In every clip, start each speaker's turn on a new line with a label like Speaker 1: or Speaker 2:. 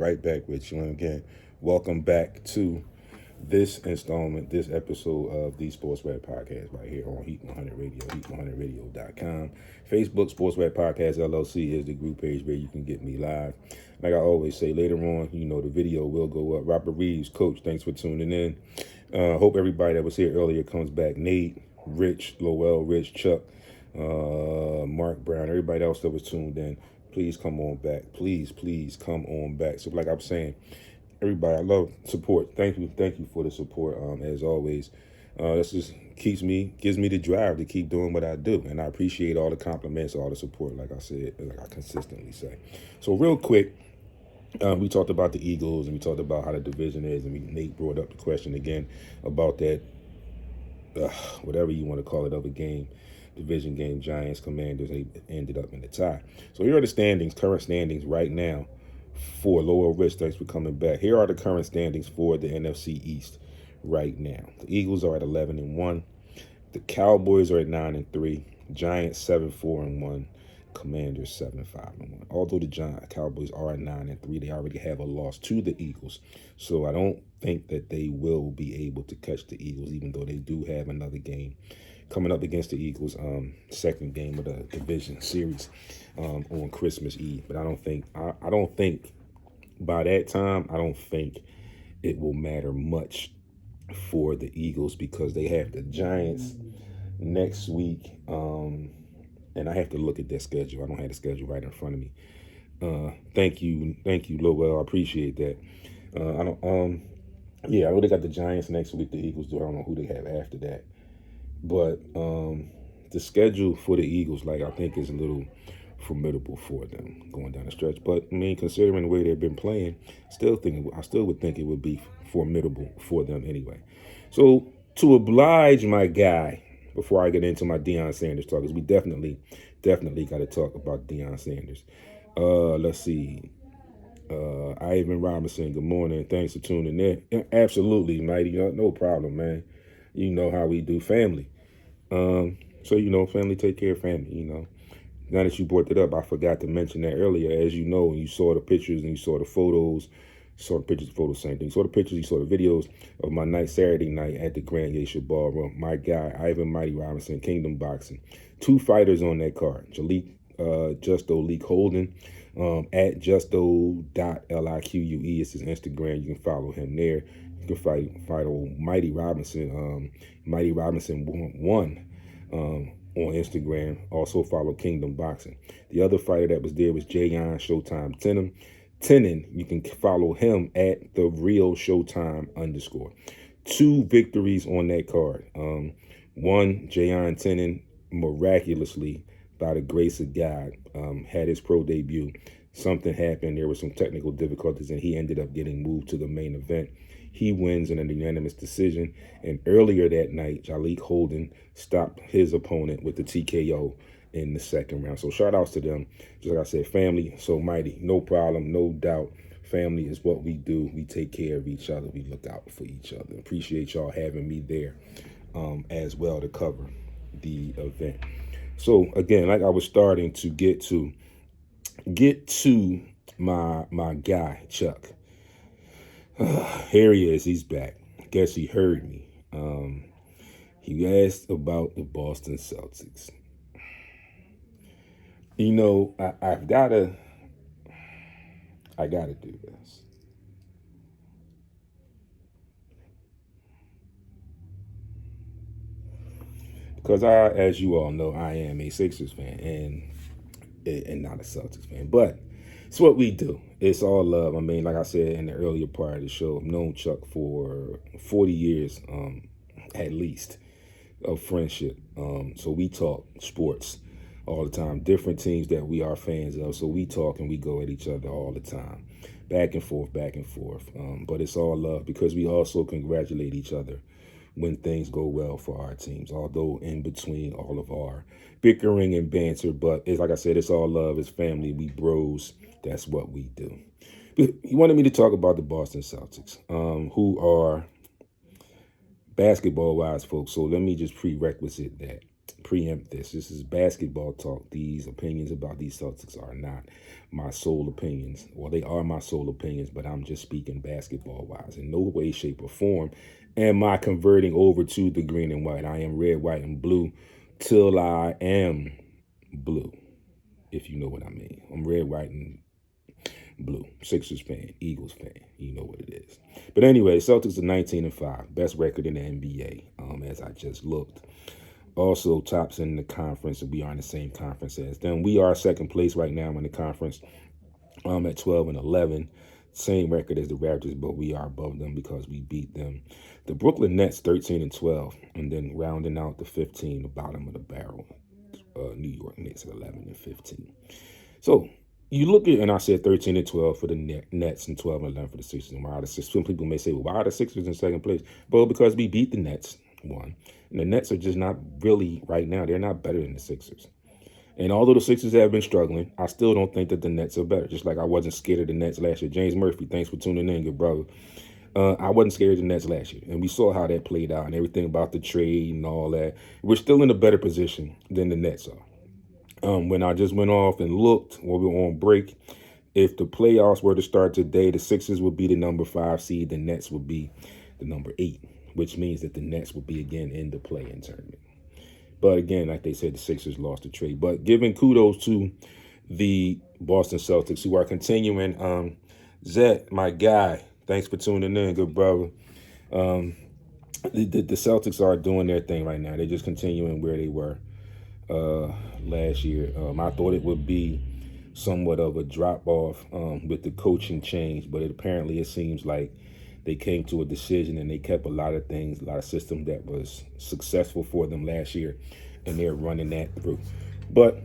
Speaker 1: right back with you. And again, welcome back to this installment, this episode of the SportsRap Podcast right here on Heat 100 Radio, heat100radio.com. Facebook, SportsRap Podcast LLC is the group page where you can get me live. Like I always say, later on, the video will go up. Robert Reeves, Coach, thanks for tuning in. Hope everybody that was here earlier comes back. Nate, Rich, Lowell, Rich, Chuck, Mark Brown, everybody else that was tuned in. Please come on back. Please come on back. So like I'm saying, everybody, I love support. Thank you for the support. As always, this just gives me the drive to keep doing what I do, and I appreciate all the compliments, all the support. Like I said, like I consistently say. So real quick, we talked about the Eagles and we talked about how the division is, and Nate brought up the question again about that, whatever you want to call it, of a game. Division game, Giants, Commanders, they ended up in the tie. So here are the standings, current standings right now for Lowell Rich. Thanks for coming back. Here are the current standings for the NFC East right now. The Eagles are at 11-1. The Cowboys are at 9-3. Giants 7-4-1. Commanders 7-5-1. Although the Cowboys are at 9-3, they already have a loss to the Eagles. So I don't think that they will be able to catch the Eagles, even though they do have another game coming up against the Eagles, second game of the division series on Christmas Eve. But I don't think by that time, I don't think it will matter much for the Eagles, because they have the Giants next week. And I have to look at their schedule. I don't have the schedule right in front of me. Thank you, Lowell. I appreciate that. I already got the Giants next week. The Eagles do. I don't know who they have after that. But the schedule for the Eagles, I think, is a little formidable for them going down the stretch. But I mean, considering the way they've been playing, I still would think it would be formidable for them anyway. So to oblige my guy, before I get into my Deion Sanders talk, because we definitely got to talk about Deion Sanders. Let's see. Ivan Robinson, good morning. Thanks for tuning in. Absolutely, Mighty. No problem, man. You know how we do, family. So, family take care of family, Now that you brought it up, I forgot to mention that earlier. As you know, you saw the pictures and you saw the photos. Same thing. You saw the pictures, you saw the videos of my Saturday night at the Grand Geisha Ballroom. My guy, Ivan Mighty Robinson, Kingdom Boxing. 2 fighters on that card. Justo Leak Holden, at justo.lique is his Instagram. You can follow him there. You can follow Mighty Robinson, Mighty Robinson 1 on Instagram. Also follow Kingdom Boxing. The other fighter that was there was Deion Showtime Tenon. You can follow him at the real Showtime _. 2 victories on that card. One, Deion Tenon, miraculously, by the grace of God, had his pro debut. Something happened. There were some technical difficulties, and he ended up getting moved to the main event. He wins in a unanimous decision. And earlier that night, Jalik Holden stopped his opponent with the TKO in the second round. So shout outs to them. Just like I said, family, so mighty. No problem, no doubt. Family is what we do. We take care of each other. We look out for each other. Appreciate y'all having me there as well to cover the event. So again, like I was starting to get to my guy, Chuck. Here he is. He's back. Guess he heard me. He asked about the Boston Celtics. I gotta do this. Because as you all know, I am a Sixers fan and not a Celtics fan. But it's what we do. It's all love. I mean, like I said in the earlier part of the show, I've known Chuck for 40 years, at least, of friendship. So we talk sports all the time. Different teams that we are fans of. So we talk and we go at each other all the time. Back and forth. But it's all love, because we also congratulate each other when things go well for our teams, although in between all of our bickering and banter. But it's like I said, it's all love, it's family, we bros. That's what we do. But he wanted me to talk about the Boston Celtics, who are basketball-wise folks. So let me just prerequisite that. preempt this. This is basketball talk. These opinions about these Celtics are not my sole opinions. Well, they are my sole opinions, but I'm just speaking basketball-wise. In no way, shape, or form am I converting over to the green and white. I am red, white, and blue till I am blue, if you know what I mean. I'm red, white, and blue. Sixers fan, Eagles fan. You know what it is. But anyway, Celtics are 19-5, best record in the NBA. As I just looked. Also tops in the conference, and we are in the same conference as them. We are second place right now in the conference. At 12-11, same record as the Raptors, but we are above them because we beat them. The Brooklyn Nets 13-12, and then rounding out the 15, the bottom of the barrel. New York Knicks at 11-15. So you look at, and I said 13-12 for the Nets and 12-11 for the Sixers. And why are the Sixers? Some people may say, well, why are the Sixers in second place? Well, because we beat the Nets, one. And the Nets are just not really, right now, they're not better than the Sixers. And although the Sixers have been struggling, I still don't think that the Nets are better. Just like I wasn't scared of the Nets last year. James Murphy, thanks for tuning in, good brother. I wasn't scared of the Nets last year. And we saw how that played out and everything about the trade and all that. We're still in a better position than the Nets are. When I just went off and looked while we were on break, if the playoffs were to start today, the Sixers would be the number 5 seed, the Nets would be the number 8, which means that the Nets will be again in the play-in tournament. But again, like they said, the Sixers lost the trade. But giving kudos to the Boston Celtics, who are continuing. Zet, my guy, thanks for tuning in, good brother. The Celtics are doing their thing right now. They're just continuing where they were last year. I thought it would be somewhat of a drop-off with the coaching change, but it seems like they came to a decision and they kept a lot of things, a lot of systems that was successful for them last year, and they're running that through. But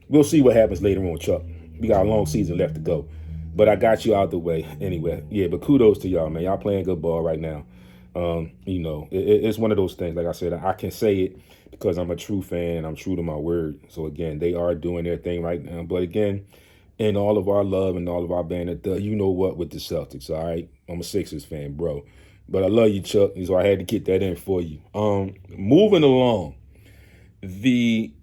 Speaker 1: we'll see what happens later on, Chuck. We got a long season left to go. But I got you out the way anyway. Yeah, but kudos to y'all, man. Y'all playing good ball right now. It's one of those things, like I said, I can say it because I'm a true fan. I'm true to my word. So, again, they are doing their thing right now. But, again, in all of our love and all of our banner, you know what, with the Celtics, all right? I'm a Sixers fan, bro. But I love you, Chuck, so I had to get that in for you. Moving along, the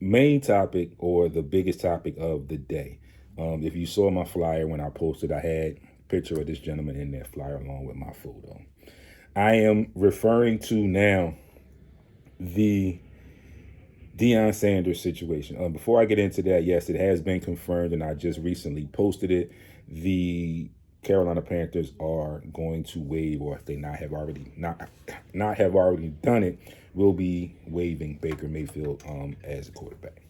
Speaker 1: main topic or the biggest topic of the day. If you saw my flyer when I posted, I had a picture of this gentleman in that flyer along with my photo. I am referring to now the Deion Sanders situation. Before I get into that, yes, it has been confirmed, and I just recently posted it. The Carolina Panthers are going to waive, or if they not have already done it, will be waiving Baker Mayfield as a quarterback.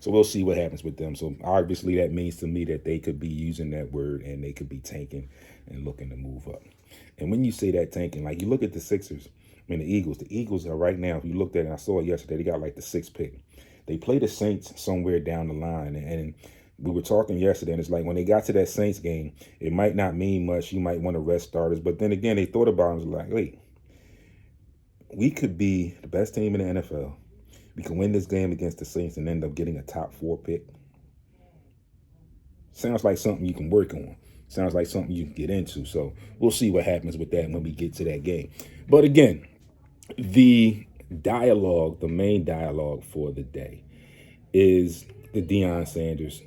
Speaker 1: So we'll see what happens with them. So obviously that means to me that they could be using that word and they could be tanking and looking to move up. And when you say that tanking, like you look at the Sixers, the Eagles are right now, if you looked at it, I saw it yesterday, they got like the 6th pick. They play the Saints somewhere down the line. And we were talking yesterday, and it's like when they got to that Saints game, it might not mean much. You might want to rest starters. But then again, they thought about it and was like, wait, we could be the best team in the NFL. We can win this game against the Saints and end up getting a top 4 pick. Sounds like something you can work on. Sounds like something you can get into. So we'll see what happens with that when we get to that game. But again, the main dialogue for the day is the Deion Sanders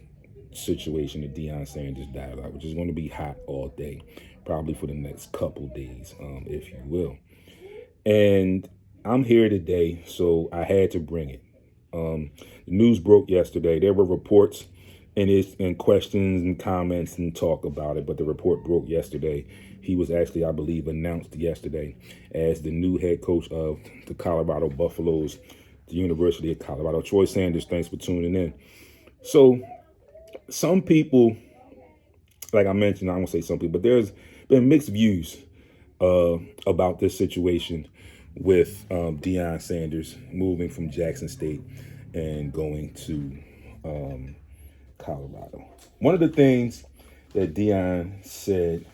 Speaker 1: situation, the Deion Sanders dialogue, which is going to be hot all day, probably for the next couple days, if you will. And I'm here today, so I had to bring it. The news broke yesterday. There were reports and questions and comments and talk about it, but the report broke yesterday. He was actually, I believe, announced yesterday as the new head coach of the Colorado Buffaloes, the University of Colorado. Troy Sanders, thanks for tuning in. So some people, like I mentioned, I won't say some people, but there's been mixed views about this situation with Deion Sanders moving from Jackson State and going to Colorado. One of the things that Deion said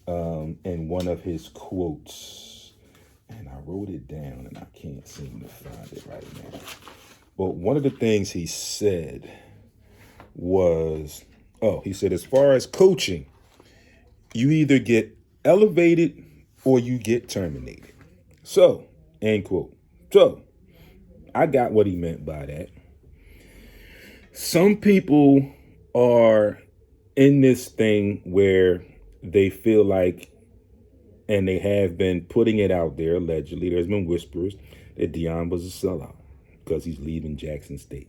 Speaker 1: in one of his quotes, and I wrote it down and I can't seem to find it right now, but one of the things he said was, he said, as far as coaching, you either get elevated or you get terminated. So, end quote. So, I got what he meant by that. Some people are in this thing where they feel like, and they have been putting it out there, allegedly, there's been whispers that Deion was a sellout because he's leaving Jackson State.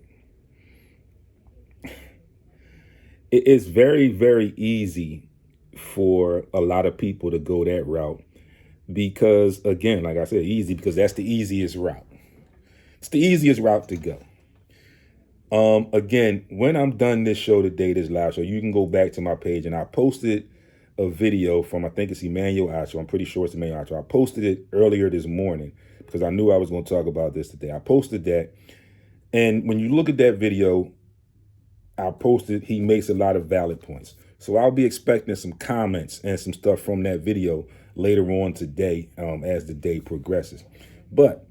Speaker 1: It is very, very easy for a lot of people to go that route because, again, like I said, easy because that's the easiest route. It's the easiest route to go. Again, when I'm done this show today, this live show, you can go back to my page and I posted a video from, I think it's Emmanuel Acho. I'm pretty sure it's Emmanuel Acho. I posted it earlier this morning because I knew I was going to talk about this today. I posted that. And when you look at that video, I posted, he makes a lot of valid points. So I'll be expecting some comments and some stuff from that video later on today as the day progresses. But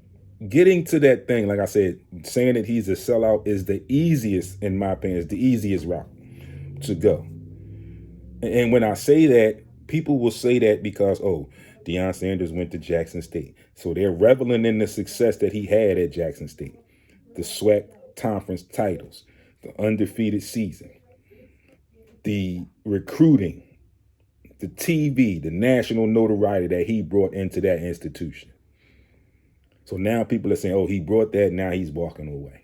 Speaker 1: getting to that thing, like I said, saying that he's a sellout is the easiest, in my opinion, is the easiest route to go. And when I say that, people will say that because, oh, Deion Sanders went to Jackson State. So they're reveling in the success that he had at Jackson State. The SWAC conference titles, the undefeated season, the recruiting, the TV, the national notoriety that he brought into that institution. So now people are saying, oh, he brought that, now he's walking away.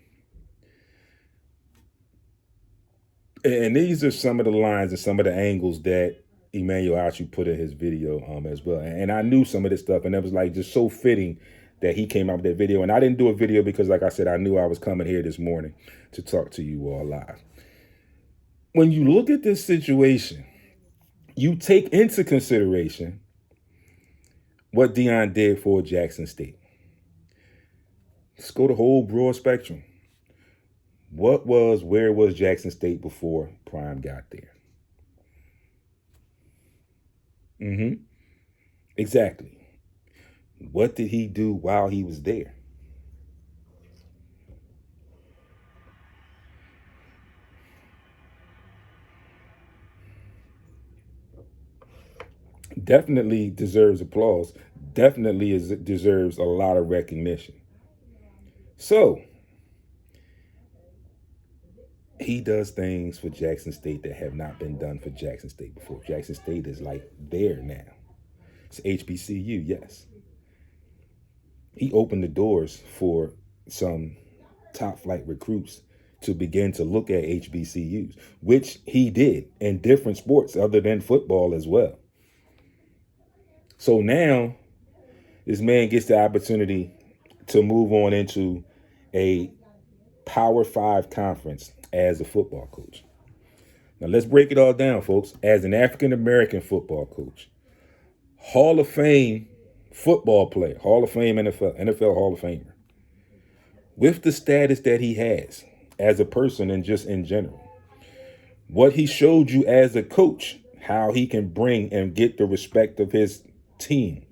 Speaker 1: And these are some of the lines and some of the angles that Emmanuel Acho put in his video as well. And I knew some of this stuff, and it was like just so fitting that he came out with that video. And I didn't do a video because, like I said, I knew I was coming here this morning to talk to you all live. When you look at this situation, you take into consideration what Deion did for Jackson State. Let's go the whole broad spectrum. Where was Jackson State before Prime got there? Exactly. What did he do while he was there? Definitely deserves applause. Definitely deserves a lot of recognition. So, he does things for Jackson State that have not been done for Jackson State before. Jackson State is like there now. It's HBCU, yes. He opened the doors for some top flight recruits to begin to look at HBCUs, which he did in different sports other than football as well. So now this man gets the opportunity to move on into a Power 5 conference as a football coach. Now let's break it all down, folks. As an African-American football coach, Hall of Fame football player, Hall of Fame NFL Hall of Famer, with the status that he has as a person and just in general, what he showed you as a coach, how he can bring and get the respect of his team.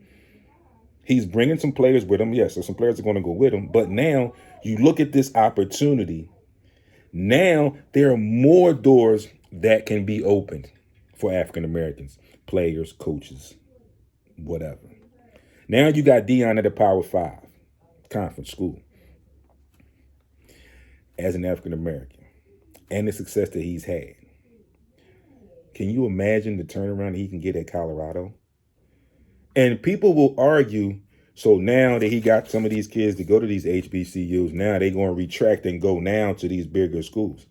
Speaker 1: He's bringing some players with him. Yes, so some players are going to go with him. But now you look at this opportunity. Now there are more doors that can be opened for African Americans, players, coaches, whatever. Now you got Deion at a Power 5 conference school as an African American and the success that he's had. Can you imagine the turnaround he can get at Colorado? And people will argue, so now that he got some of these kids to go to these HBCUs, now they're going to retract and go now to these bigger schools.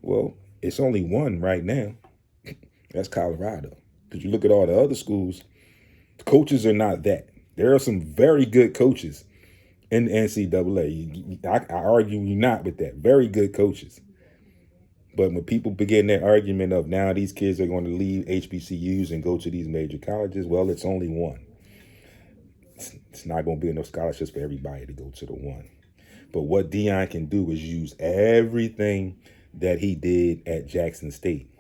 Speaker 1: Well, it's only one right now. That's Colorado. Because you look at all the other schools, the coaches are not that. There are some very good coaches in the NCAA. I argue not with that. Very good coaches. But when people begin that argument of now these kids are going to leave HBCUs and go to these major colleges, well, it's only one. It's not going to be enough scholarships for everybody to go to the one. But what Deion can do is use everything that he did at Jackson State,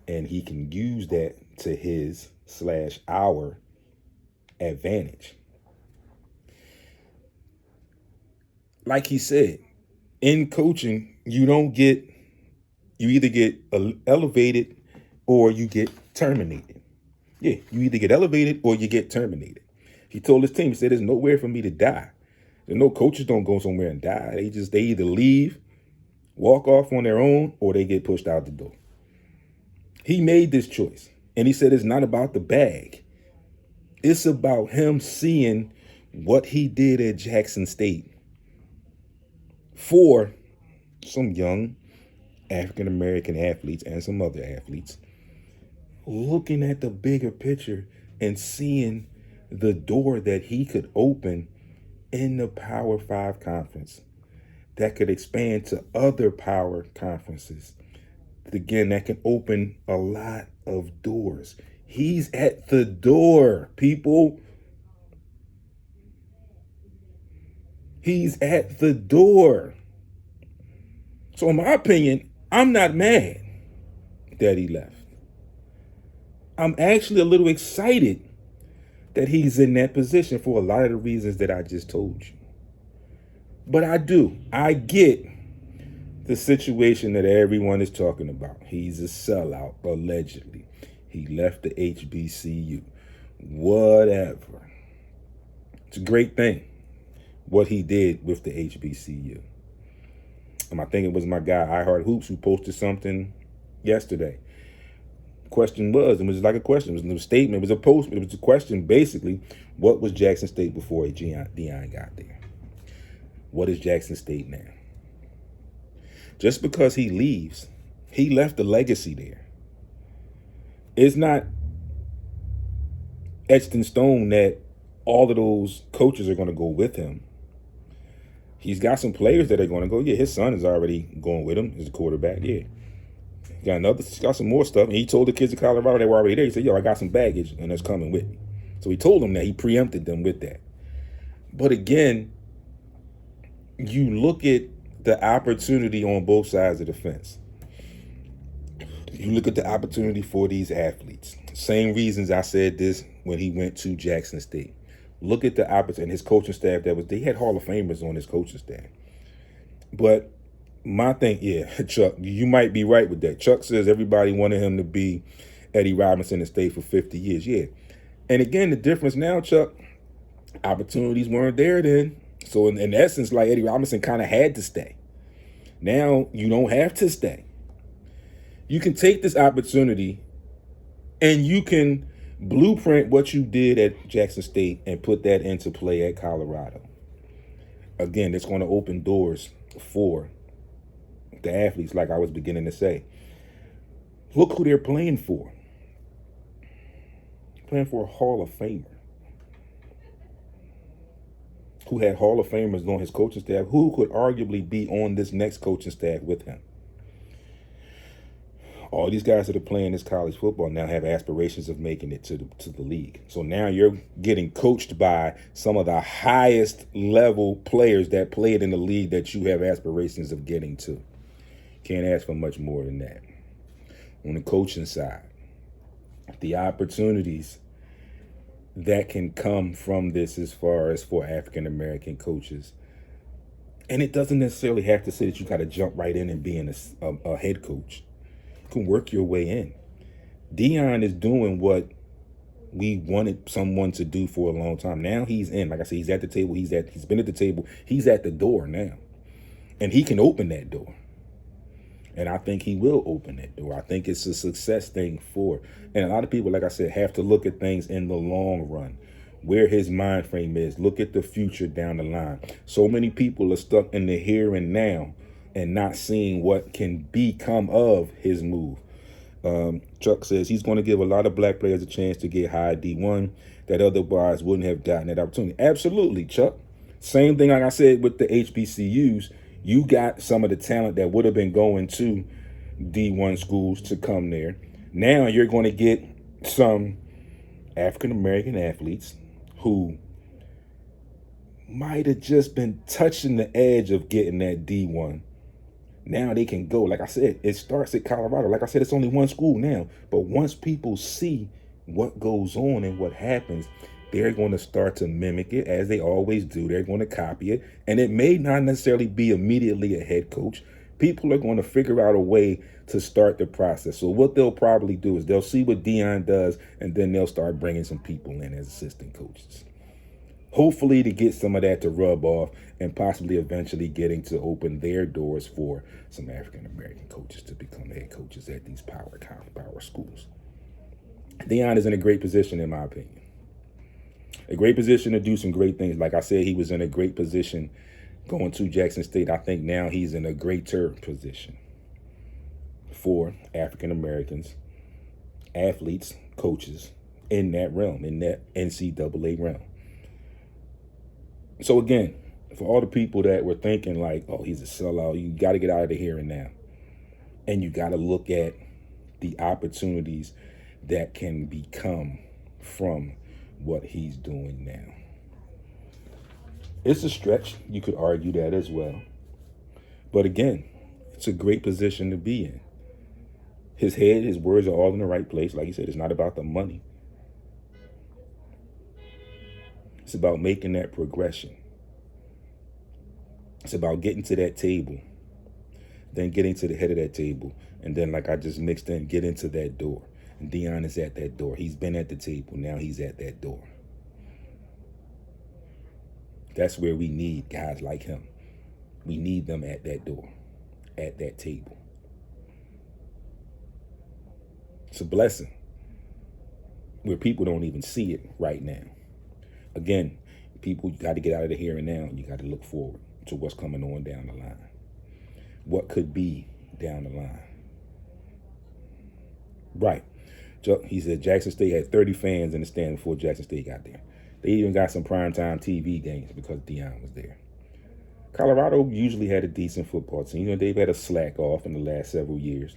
Speaker 1: and he can use that to his/our advantage. Like he said, in coaching, you either get elevated or you get terminated. Yeah, you either get elevated or you get terminated. He told his team, he said, there's nowhere for me to die. No coaches don't go somewhere and die. They either leave, walk off on their own, or they get pushed out the door. He made this choice. And he said it's not about the bag. It's about him seeing what he did at Jackson State for some young African-American athletes and some other athletes, looking at the bigger picture and seeing the door that he could open in the Power 5 conference that could expand to other power conferences. Again, that can open a lot of doors. He's at the door, people. He's at the door. So in my opinion, I'm not mad that he left. I'm actually a little excited that he's in that position for a lot of the reasons that I just told you. But I get the situation that everyone is talking about. He's a sellout, allegedly. He left the HBCU. Whatever. It's a great thing, what he did with the HBCU. I think it was my guy, I Heart Hoops, who posted something yesterday. Question was, it was like a question. It was a statement. It was a post. It was a question, basically. What was Jackson State before Deion got there? What is Jackson State now? Just because he leaves, he left a legacy there. It's not etched in stone that all of those coaches are going to go with him. He's got some players that are going to go. Yeah, his son is already going with him as a quarterback. Yeah. Got some more stuff. And he told the kids in Colorado that were already there. He said, yo, I got some baggage and it's coming with me. So he told them that. He preempted them with that. But again, you look at the opportunity on both sides of the fence. You look at the opportunity for these athletes. Same reasons I said this when he went to Jackson State. Look at the opportunity, and his coaching staff they had Hall of Famers on his coaching staff. But my thing, yeah, Chuck, you might be right with that. Chuck says everybody wanted him to be Eddie Robinson and stay for 50 years. Yeah. And again, the difference now, Chuck, opportunities weren't there then. So in essence, like Eddie Robinson kind of had to stay. Now you don't have to stay. You can take this opportunity and you can blueprint what you did at Jackson State and put that into play at Colorado. Again, it's going to open doors for the athletes, like I was beginning to say. Look who they're playing for. Playing for a Hall of Famer who had Hall of Famers on his coaching staff, who could arguably be on this next coaching staff with him. All these guys that are playing this college football now have aspirations of making it to the league. So now you're getting coached by some of the highest level players that played in the league that you have aspirations of getting to. Can't ask for much more than that. On the coaching side, the opportunities that can come from this as far as for African-American coaches. And it doesn't necessarily have to say that you got to jump right in and being a head coach. You can work your way in. Deion is doing what we wanted someone to do for a long time. Now he's in. Like I said, he's at the table. He's been at the table. He's at the door now. And he can open that door. And I think he will open that door. I think it's a success thing for. And a lot of people, like I said, have to look at things in the long run, where his mind frame is. Look at the future down the line. So many people are stuck in the here and now and not seeing what can become of his move. Chuck says he's going to give a lot of black players a chance to get high D1 that otherwise wouldn't have gotten that opportunity. Absolutely, Chuck. Same thing like I said with the HBCUs. You got some of the talent that would have been going to D1 schools to come there. Now you're going to get some African-American athletes who might have just been touching the edge of getting that D1. Now they can go. Like I said, it starts at Colorado. Like I said, it's only one school now. But once people see what goes on and what happens, they're going to start to mimic it, as they always do. They're going to copy it. And it may not necessarily be immediately a head coach. People are going to figure out a way to start the process. So what they'll probably do is they'll see what Deion does, and then they'll start bringing some people in as assistant coaches. hopefully to get some of that to rub off and possibly eventually getting to open their doors for some African-American coaches to become head coaches at these power schools. Deion is in a great position, in my opinion. A great position to do some great things. Like I said, he was in a great position going to Jackson State. I think now he's in a greater position for African Americans, athletes, coaches in that realm, in that NCAA realm. So again, for all the people that were thinking like, oh, he's a sellout, you got to get out of the here and now. And you got to look at the opportunities that can become from what he's doing now. It's a stretch. You could argue that as well. But again, it's a great position to be in. His head, his words are all in the right place. Like you said, it's not about the money. It's about making that progression. It's about getting to that table, then getting to the head of that table, and then, like I just mixed in, get into that door. And Deion is at that door. He's been at the table. Now he's at that door. That's where we need guys like him. We need them at that door, at that table. It's a blessing where people don't even see it right now. Again, people, you got to get out of the here and now. You got to look forward to what's coming on down the line. What could be down the line. Right. He said Jackson State had 30 fans in the stand before Jackson State got there. They even got some primetime TV games because Deion was there. Colorado usually had a decent football team. You know, they've had a slack off in the last several years.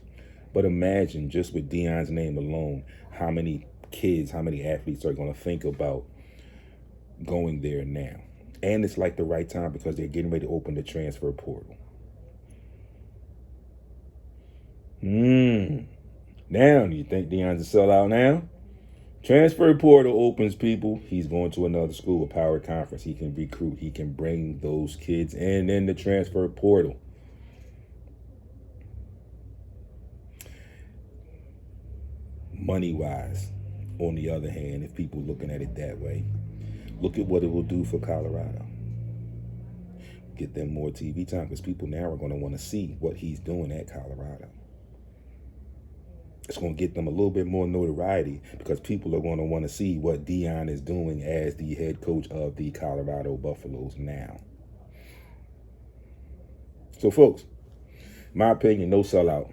Speaker 1: But imagine just with Deion's name alone, how many kids, how many athletes are going to think about going there now. And it's like the right time because they're getting ready to open the transfer portal. Now, do you think Deion's a sellout now? Transfer portal opens, people. He's going to another school, a power conference. He can recruit. He can bring those kids in the transfer portal. Money-wise, on the other hand, if people looking at it that way, look at what it will do for Colorado. Get them more TV time because people now are going to want to see what he's doing at Colorado. It's going to get them a little bit more notoriety because people are going to want to see what Deion is doing as the head coach of the Colorado Buffaloes now. So, folks, my opinion, no sellout.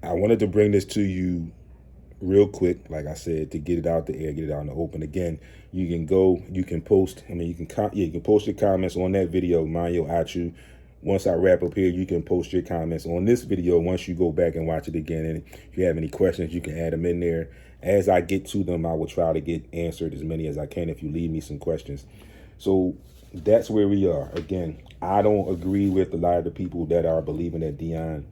Speaker 1: I wanted to bring this to you real quick, like I said, to get it out the air, get it out in the open. Again, you can go, you can post. You can post your comments on that video, Mario Achu. Once I wrap up here, you can post your comments on this video once you go back and watch it again. And if you have any questions, you can add them in there. As I get to them, I will try to get answered as many as I can if you leave me some questions. So that's where we are. Again, I don't agree with a lot of the people that are believing that Deion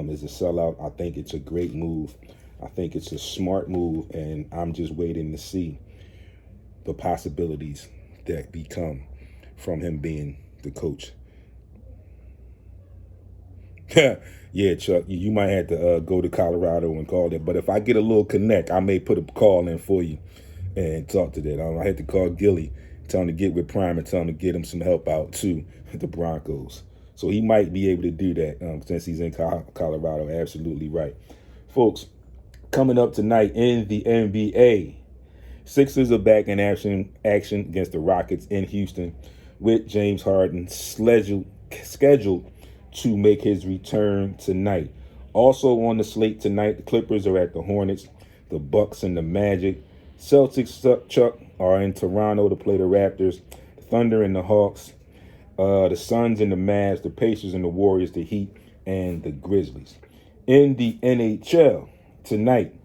Speaker 1: is a sellout. I think it's a great move. I think it's a smart move, and I'm just waiting to see the possibilities that become from him being the coach. Yeah, Chuck, you might have to go to Colorado and call them. But if I get a little connect, I may put a call in for you and talk to that. I had to call Gilly, tell him to get with Prime and tell him to get him some help out to the Broncos. So he might be able to do that since he's in Colorado. Absolutely right. Folks, coming up tonight in the NBA, Sixers are back in action against the Rockets in Houston with James Harden scheduled to make his return tonight. Also on the slate tonight, the Clippers are at the Hornets, the Bucks and the Magic. Celtics, Chuck, are in Toronto to play the Raptors, the Thunder and the Hawks, the Suns and the Mavs, the Pacers and the Warriors, the Heat and the Grizzlies. In the NHL tonight,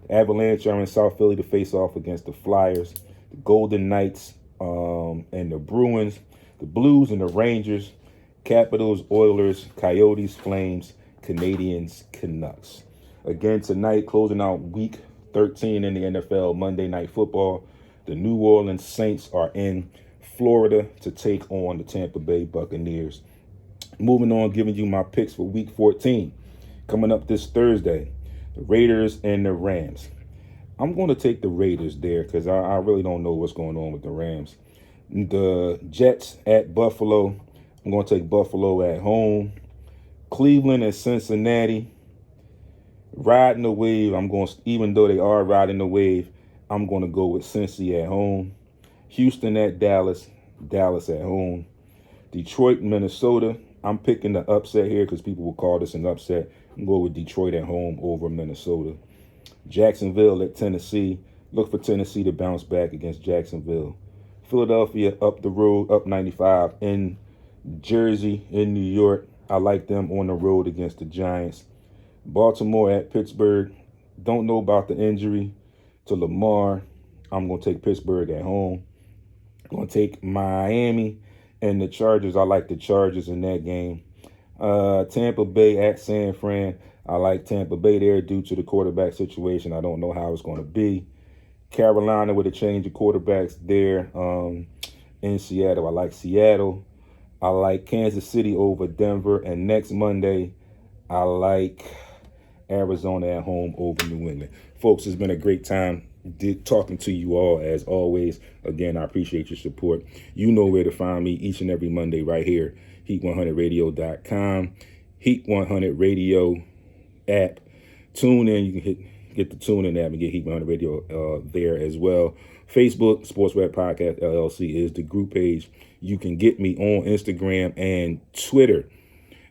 Speaker 1: the Avalanche are in South Philly to face off against the Flyers, the Golden Knights and the Bruins, the Blues and the Rangers, Capitals, Oilers, Coyotes, Flames, Canadians, Canucks. Again, tonight, closing out week 13 in the NFL, Monday Night Football. The New Orleans Saints are in Florida to take on the Tampa Bay Buccaneers. Moving on, giving you my picks for week 14. Coming up this Thursday, the Raiders and the Rams. I'm going to take the Raiders there because I really don't know what's going on with the Rams. The Jets at Buffalo. I'm going to take Buffalo at home. Cleveland and Cincinnati. Riding the wave. Even though they are riding the wave, I'm going to go with Cincy at home. Houston at Dallas. Dallas at home. Detroit, Minnesota. I'm picking the upset here because people will call this an upset. I'm going to go with Detroit at home over Minnesota. Jacksonville at Tennessee. Look for Tennessee to bounce back against Jacksonville. Philadelphia up the road, up 95 in Jersey, in New York. I like them on the road against the Giants. Baltimore at Pittsburgh. Don't know about the injury to Lamar. I'm going to take Pittsburgh at home. I'm going to take Miami and the Chargers. I like the Chargers in that game. Tampa Bay at San Fran. I like Tampa Bay there due to the quarterback situation. I don't know how it's going to be. Carolina with a change of quarterbacks there in Seattle. I like Seattle. I like Kansas City over Denver. And next Monday, I like Arizona at home over New England. Folks, it's been a great time talking to you all as always. Again, I appreciate your support. You know where to find me each and every Monday right here. Heat100radio.com. Heat100 Radio app. Tune in. You can get the tune in app and get Heat 100 Radio there as well. Facebook, SportsRap Podcast LLC is the group page. You can get me on Instagram and Twitter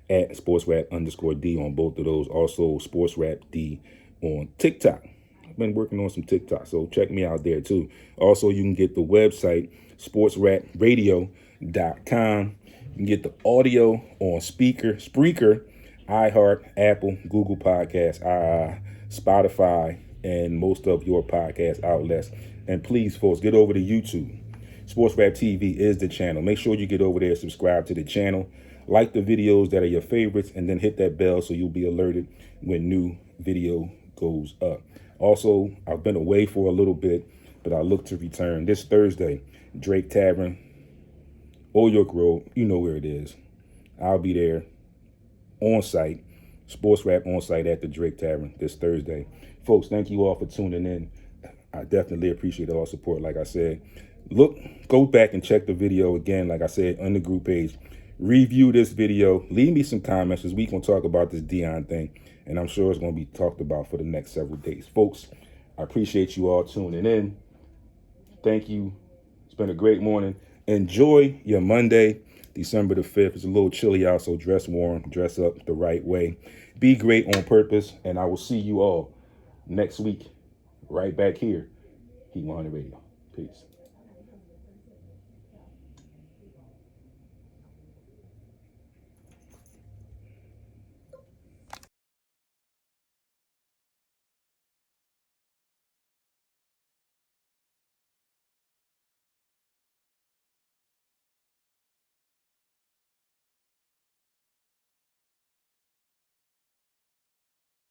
Speaker 1: at SportsRap_D on both of those. Also, SportsRapD on TikTok. I've been working on some TikTok, so check me out there too. Also, you can get the website, SportsRapRadio.com. You can get the audio on Spreaker, iHeart, Apple, Google Podcasts, Spotify, and most of your podcast outlets. And please, folks, get over to YouTube. SportsRap TV is the channel. Make sure you get over there, subscribe to the channel, like the videos that are your favorites, and then hit that bell so you'll be alerted when new video goes up. Also, I've been away for a little bit, but I look to return this Thursday. Drake Tavern, Old York Road, you know where it is. I'll be there on site, SportsRap on site at the Drake Tavern this Thursday. Folks, thank you all for tuning in. I definitely appreciate all support. Like I said, go back and check the video again. Like I said, on the group page, review this video. Leave me some comments because we can talk about this Deion thing, and I'm sure it's going to be talked about for the next several days. Folks, I appreciate you all tuning in. Thank you. It's been a great morning. Enjoy your Monday, December the 5th. It's a little chilly out, so dress warm, dress up the right way. Be great on purpose, and I will see you all next week right back here, Heat 100 Radio. Peace.